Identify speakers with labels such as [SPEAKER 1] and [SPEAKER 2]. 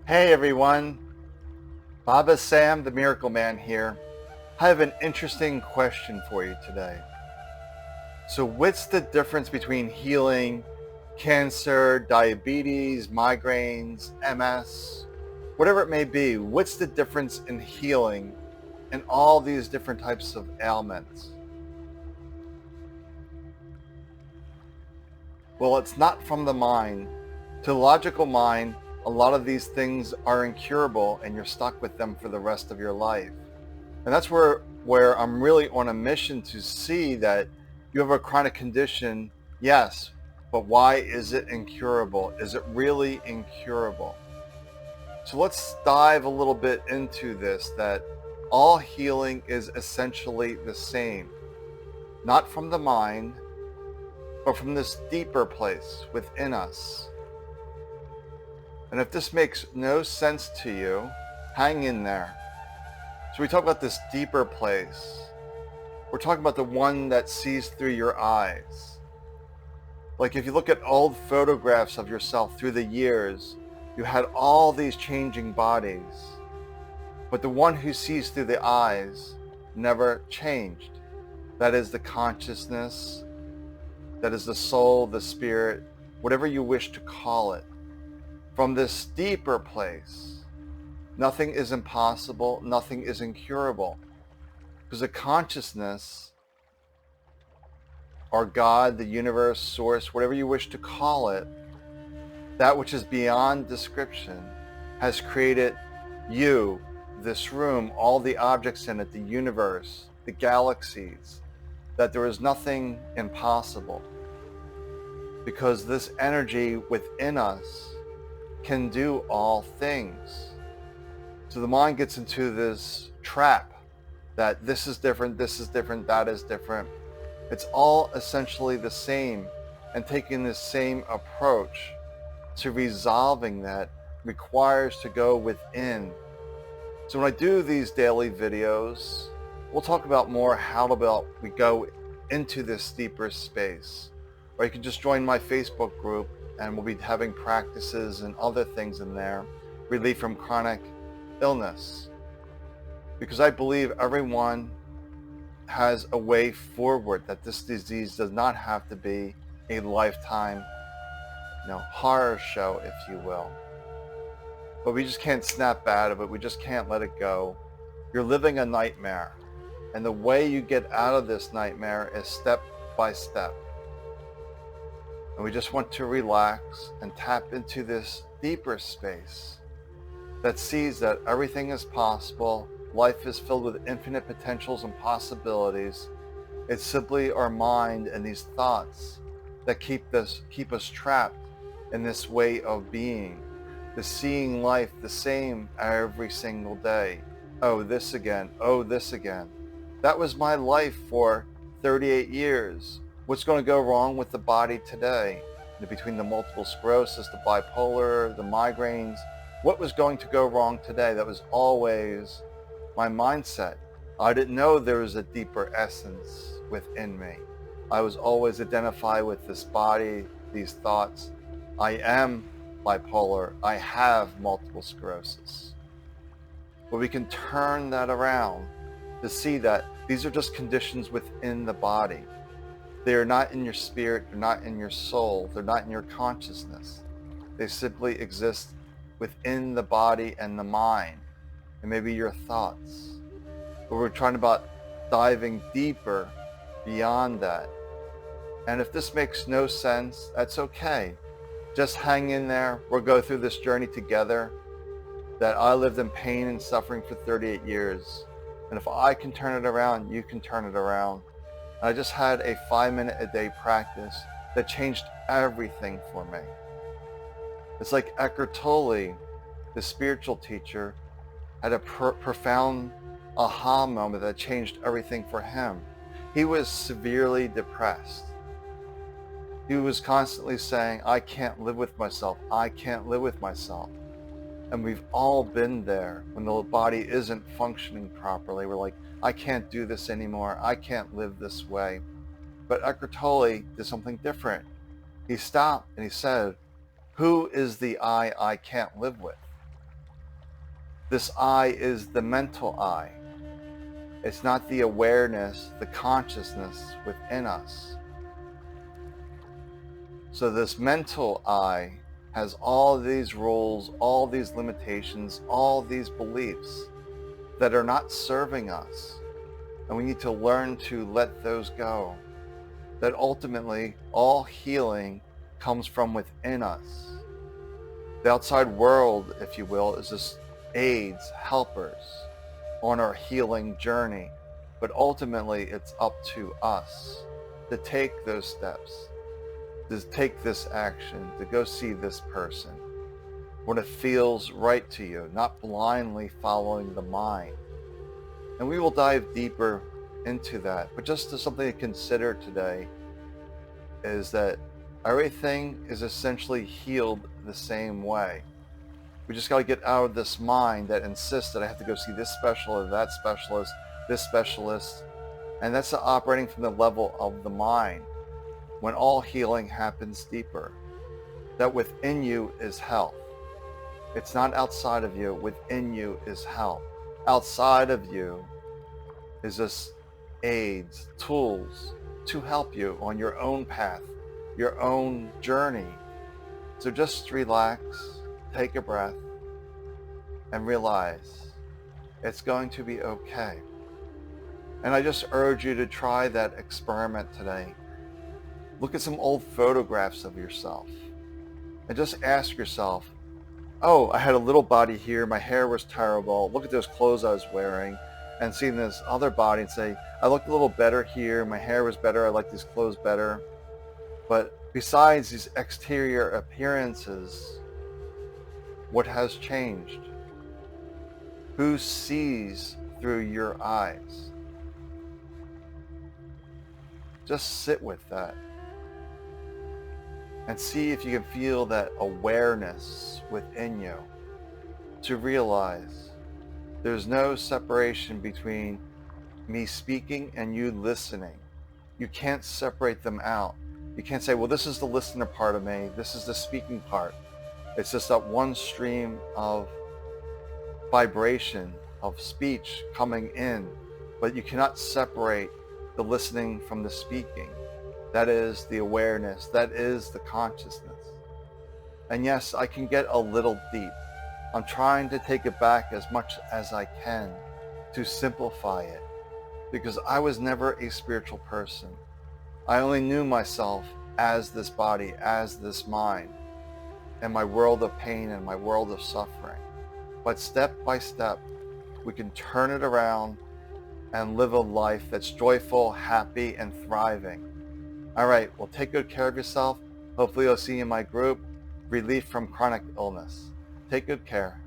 [SPEAKER 1] Hey everyone, Baba Sam, the Miracle Man here. I have an interesting question for you today. So what's the difference between healing cancer, diabetes, migraines, MS, whatever it may be? What's the difference in healing and all these different types of ailments? Well, it's not from the mind. To the logical mind, a lot of these things are incurable and you're stuck with them for the rest of your life. And that's where I'm really on a mission to see that you have a chronic condition, yes, but why is it incurable? Is it really incurable? So let's dive a little bit into this, that all healing is essentially the same, not from the mind, but from this deeper place within us. And if this makes no sense to you, hang in there. So we talk about this deeper place. We're talking about the one that sees through your eyes. Like if you look at old photographs of yourself through the years, you had all these changing bodies, but the one who sees through the eyes never changed. That is the consciousness, that is the soul, the spirit, whatever you wish to call it. From this deeper place, nothing is impossible, nothing is incurable. Because the consciousness, or God, the universe, source, whatever you wish to call it, that which is beyond description, has created you, this room, all the objects in it, the universe, the galaxies, that there is nothing impossible. Because this energy within us can do all things. So the mind gets into this trap that this is different, that is different. It's all essentially the same, and taking this same approach to resolving that requires to go within. So when I do these daily videos, we'll talk about more how about we go into this deeper space. Or you can just join my Facebook group and we'll be having practices and other things in there, relief from chronic illness. Because I believe everyone has a way forward, that this disease does not have to be a lifetime, horror show, if you will. But we just can't snap out of it. We just can't let it go. You're living a nightmare. And the way you get out of this nightmare is step by step. And we just want to relax and tap into this deeper space that sees that everything is possible. Life is filled with infinite potentials and possibilities. It's simply our mind and these thoughts that keep us trapped in this way of being, the seeing life the same every single day. Oh, this again. Oh, this again. That was my life for 38 years. What's going to go wrong with the body today? Between the multiple sclerosis, the bipolar, the migraines, what was going to go wrong today? That was always my mindset. I didn't know there was a deeper essence within me. I was always identified with this body, these thoughts. I am bipolar. I have multiple sclerosis. But we can turn that around to see that these are just conditions within the body. They are not in your spirit, they're not in your soul, they're not in your consciousness. They simply exist within the body and the mind, and maybe your thoughts. But we're trying about diving deeper beyond that. And if this makes no sense, that's okay. Just hang in there. We'll go through this journey together. That I lived in pain and suffering for 38 years. And if I can turn it around, you can turn it around. And I just had a 5-minute a day practice that changed everything for me. It's like Eckhart Tolle, the spiritual teacher, had a profound aha moment that changed everything for him. He was severely depressed. He was constantly saying, I can't live with myself. I can't live with myself. And we've all been there when the body isn't functioning properly. We're like, I can't do this anymore. I can't live this way. But Eckhart Tolle did something different. He stopped and he said, who is the I can't live with? This I is the mental I. It's not the awareness, the consciousness within us. So this mental I has all these rules, all these limitations, all these beliefs that are not serving us. And we need to learn to let those go. That ultimately all healing comes from within us. The outside world, if you will, is just aids, helpers on our healing journey. But ultimately it's up to us to take those steps, to take this action, to go see this person when it feels right to you, not blindly following the mind. And we will dive deeper into that. But just as something to consider today is that everything is essentially healed the same way. We just got to get out of this mind that insists that I have to go see this specialist, that specialist, this specialist. And that's operating from the level of the mind, when all healing happens deeper. That within you is health. It's not outside of you. Within you is health. Outside of you is just aids, tools to help you on your own path, your own journey. So just relax, take a breath, and realize it's going to be okay. And I just urge you to try that experiment today. Look at some old photographs of yourself and just ask yourself, oh, I had a little body here, my hair was terrible, look at those clothes I was wearing, and seeing this other body and say, I looked a little better here, my hair was better, I like these clothes better. But besides these exterior appearances, what has changed? Who sees through your eyes? Just sit with that and see if you can feel that awareness within you to realize there's no separation between me speaking and you listening. You can't separate them out. You can't say, well, this is the listener part of me, this is the speaking part. It's just that one stream of vibration, of speech coming in, but you cannot separate the listening from the speaking. That is the awareness, that is the consciousness. And yes, I can get a little deep. I'm trying to take it back as much as I can to simplify it, because I was never a spiritual person. I only knew myself as this body, as this mind, and my world of pain and my world of suffering. But step by step, we can turn it around and live a life that's joyful, happy, and thriving. All right, well, take good care of yourself. Hopefully I'll see you in my group, Relief from Chronic Illness. Take good care.